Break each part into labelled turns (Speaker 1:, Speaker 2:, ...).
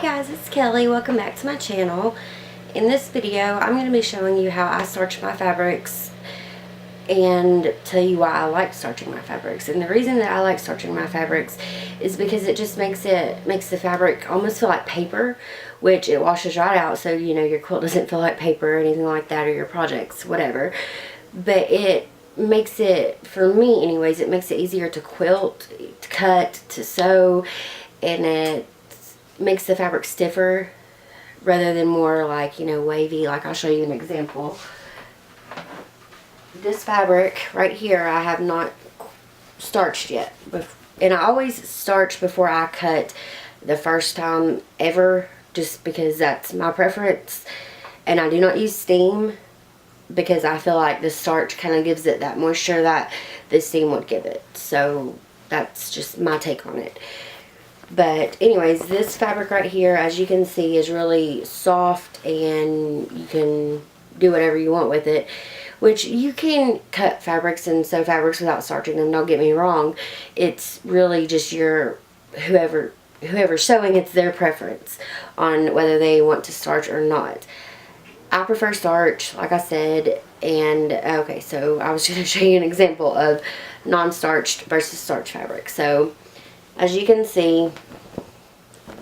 Speaker 1: guys, it's Kelly. Welcome back to my channel. In this video, I'm going to be showing you how I starch my fabrics and tell you why I like starching my fabrics. And the reason that I like starching my fabrics is because it just makes the fabric almost feel like paper, which it washes right out, so you know your quilt doesn't feel like paper or anything like that, or your projects, whatever. But it makes it, for me anyways, it makes it easier to quilt, to cut, to sew, and it makes the fabric stiffer rather than more like, you know, wavy. Like I'll show you an example. This fabric right here I have not starched yet, and I always starch before I cut the first time ever, just because that's my preference. And I do not use steam because I feel like the starch kind of gives it that moisture that the steam would give it. So that's just my take on it. But anyways, this fabric right here, as you can see, is really soft, and you can do whatever you want with it. Which you can cut fabrics and sew fabrics without starching them, don't get me wrong. It's really just your whoever's sewing, it's their preference on whether they want to starch or not. I prefer starch, like I said. And okay, so I was going to show you an example of non-starched versus starch fabric. So as you can see,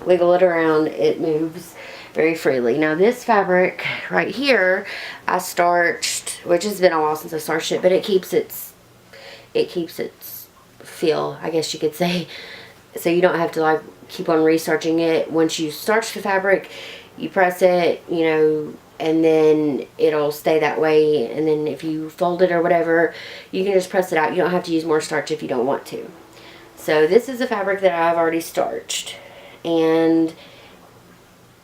Speaker 1: wiggle it around, it moves very freely. Now this fabric right here I starched, which has been a while since I starched it, but it keeps its feel, I guess you could say. So you don't have to like keep on restarching it. Once you starch the fabric, you press it, you know, and then it'll stay that way. And then if you fold it or whatever, you can just press it out. You don't have to use more starch if you don't want to. So this is a fabric that I've already starched, and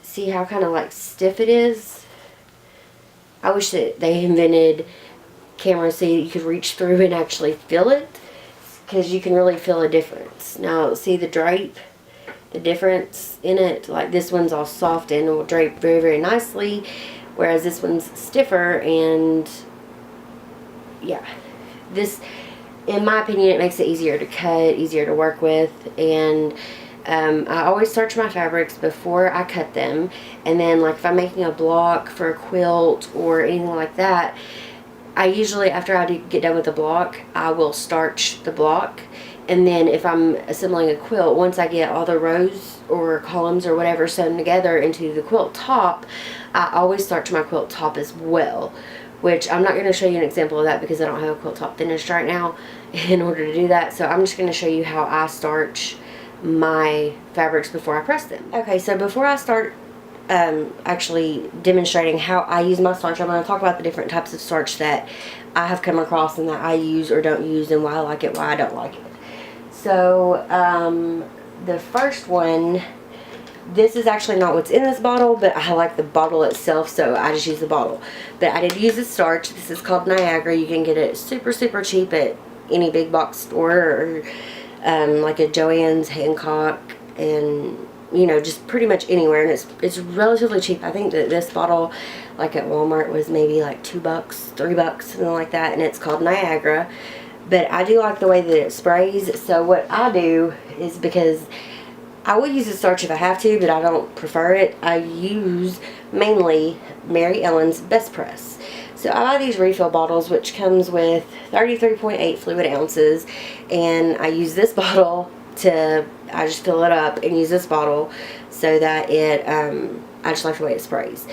Speaker 1: see how kind of like stiff it is? I wish that they invented cameras so you could reach through and actually feel it, because you can really feel a difference. Now see the drape, the difference in it. Like this one's all soft and will drape very, very nicely, whereas this one's stiffer. And yeah, this, in my opinion, it makes it easier to cut, easier to work with. And I always starch my fabrics before I cut them. And then like if I'm making a block for a quilt or anything like that, I usually, after I get done with the block, I will starch the block. And then if I'm assembling a quilt, once I get all the rows or columns or whatever sewn together into the quilt top, I always starch my quilt top as well. Which I'm not going to show you an example of that because I don't have a quilt top finished right now in order to do that. So I'm just going to show you how I starch my fabrics before I press them. Okay, so before I start actually demonstrating how I use my starch, I'm going to talk about the different types of starch that I have come across and that I use or don't use, and why I like it, why I don't like it. So the first one, this is actually not what's in this bottle, but I like the bottle itself, so I just use the bottle. But I did use this starch. This is called Niagara. You can get it super, super cheap at any big box store, or like a Joann's, Hancock, and you know, just pretty much anywhere. And it's relatively cheap. I think that this bottle, like at Walmart, was maybe like $2, $3, something like that. And it's called Niagara. But I do like the way that it sprays. So what I do is, because I will use the starch if I have to, but I don't prefer it, I use mainly Mary Ellen's Best Press. So I buy these refill bottles, which comes with 33.8 fluid ounces, and I use this bottle to, I just fill it up and use this bottle so that it, I just like the way it sprays.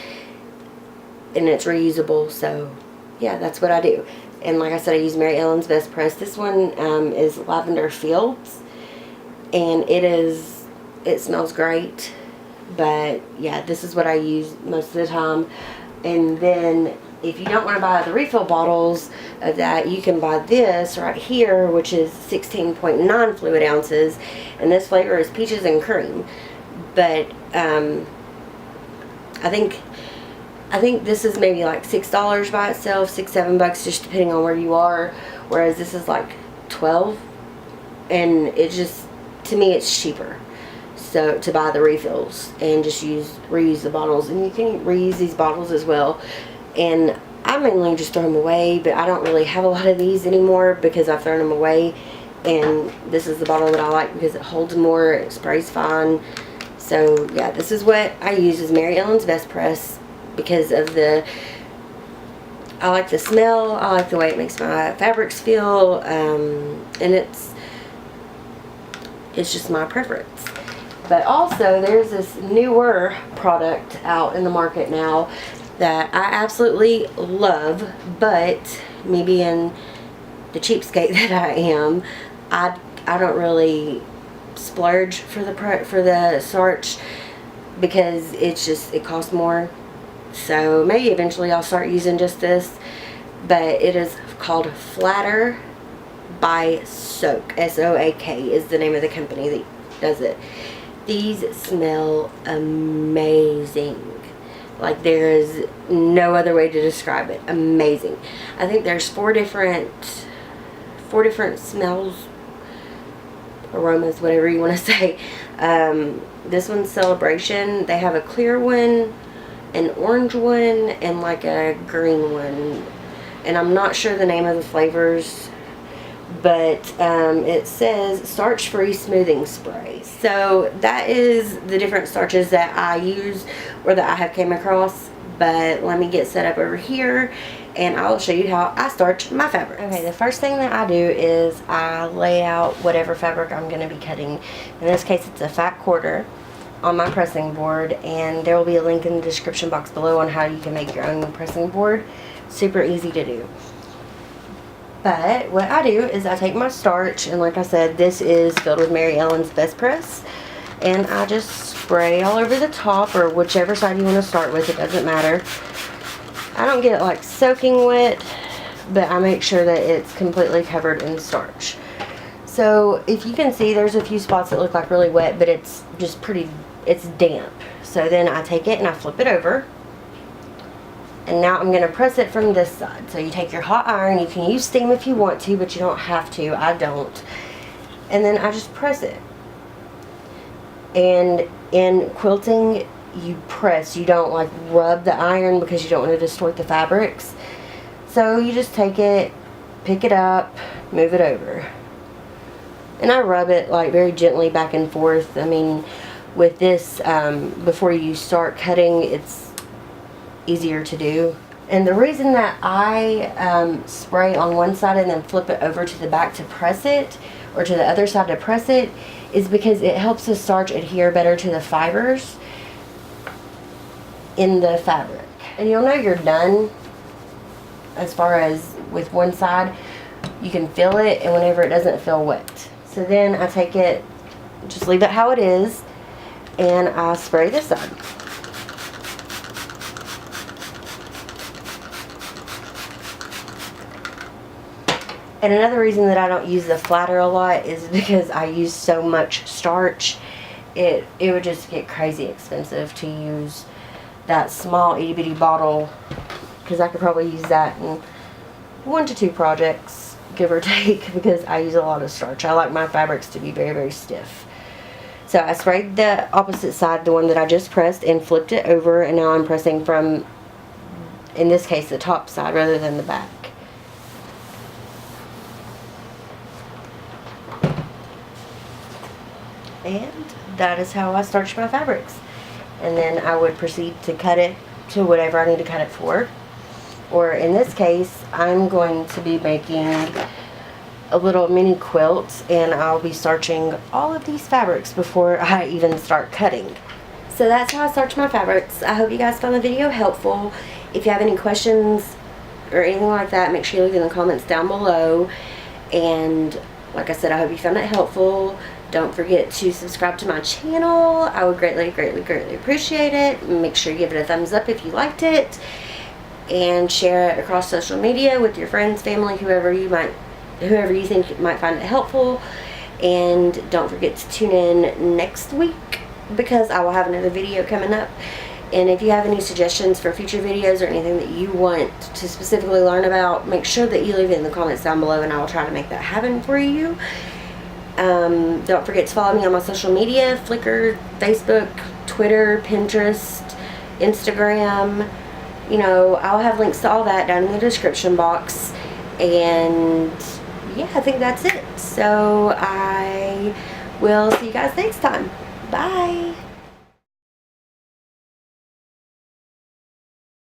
Speaker 1: And it's reusable, so yeah, that's what I do. And like I said, I use Mary Ellen's Best Press. This one is Lavender Fields, and it smells great. But yeah, this is what I use most of the time. And then if you don't want to buy the refill bottles of that, you can buy this right here, which is 16.9 fluid ounces, and this flavor is peaches and cream. But I think this is maybe like $6 by itself, $6-7, just depending on where you are, whereas this is like $12, and it just, to me, it's cheaper. So to buy the refills and just reuse the bottles. And you can reuse these bottles as well. And I mainly just throw them away, but I don't really have a lot of these anymore because I've thrown them away. And this is the bottle that I like because it holds more, it sprays fine. So yeah, this is what I use, is Mary Ellen's Best Press, because of I like the smell, I like the way it makes my fabrics feel, and it's just my preference. But also, there's this newer product out in the market now that I absolutely love, but me being the cheapskate that I am, I don't really splurge for the starch, because it costs more. So maybe eventually I'll start using just this, but it is called Flatter by Soak. S-O-A-K is the name of the company that does it. These smell amazing. Like, there is no other way to describe it. Amazing. I think there's four different smells, aromas, whatever you want to say. This one's Celebration. They have a clear one, an orange one, and like a green one. And I'm not sure the name of the flavors, but it says starch-free smoothing spray. So that is the different starches that I use, or that I have came across. But let me get set up over here, and I'll show you how I starch my fabric. Okay, the first thing that I do is I lay out whatever fabric I'm going to be cutting. In this case, it's a fat quarter on my pressing board, and there will be a link in the description box below on how you can make your own pressing board. Super easy to do. But what I do is I take my starch, and like I said, this is filled with Mary Ellen's Best Press, and I just spray all over the top, or whichever side you want to start with, it doesn't matter. I don't get it like soaking wet, but I make sure that it's completely covered in starch. So if you can see, there's a few spots that look like really wet, but it's just it's damp. So then I take it and I flip it over. And now I'm going to press it from this side. So you take your hot iron, you can use steam if you want to, but you don't have to. I don't. And then I just press it. And in quilting, you press. You don't like rub the iron, because you don't want to distort the fabrics. So you just take it, pick it up, move it over. And I rub it like very gently back and forth. I mean, with this, before you start cutting, it's easier to do. And the reason that I spray on one side and then flip it over to the back to press it, or to the other side to press it, is because it helps the starch adhere better to the fibers in the fabric. And you'll know you're done as far as with one side. You can feel it, and whenever it doesn't feel wet. So then I take it, just leave it how it is, and I spray this side. And another reason that I don't use the flatter a lot is because I use so much starch. It would just get crazy expensive to use that small itty bitty bottle, because I could probably use that in 1 to 2 projects, give or take, because I use a lot of starch. I like my fabrics to be very, very stiff. So I sprayed the opposite side, the one that I just pressed, and flipped it over, and now I'm pressing from, in this case, the top side rather than the back. And that is how I starch my fabrics. And then I would proceed to cut it to whatever I need to cut it for. Or in this case, I'm going to be making a little mini quilt, and I'll be starching all of these fabrics before I even start cutting. So that's how I starch my fabrics. I hope you guys found the video helpful. If you have any questions or anything like that, make sure you leave in the comments down below. And like I said, I hope you found it helpful. Don't forget to subscribe to my channel. I would greatly, greatly, greatly appreciate it. Make sure you give it a thumbs up if you liked it. And share it across social media with your friends, family, whoever you think might find it helpful. And don't forget to tune in next week, because I will have another video coming up. And if you have any suggestions for future videos or anything that you want to specifically learn about, make sure that you leave it in the comments down below, and I will try to make that happen for you. Don't forget to follow me on my social media: Flickr, Facebook, Twitter, Pinterest, Instagram. You know, I'll have links to all that down in the description box. And yeah, I think that's it. So I will see you guys next time. Bye.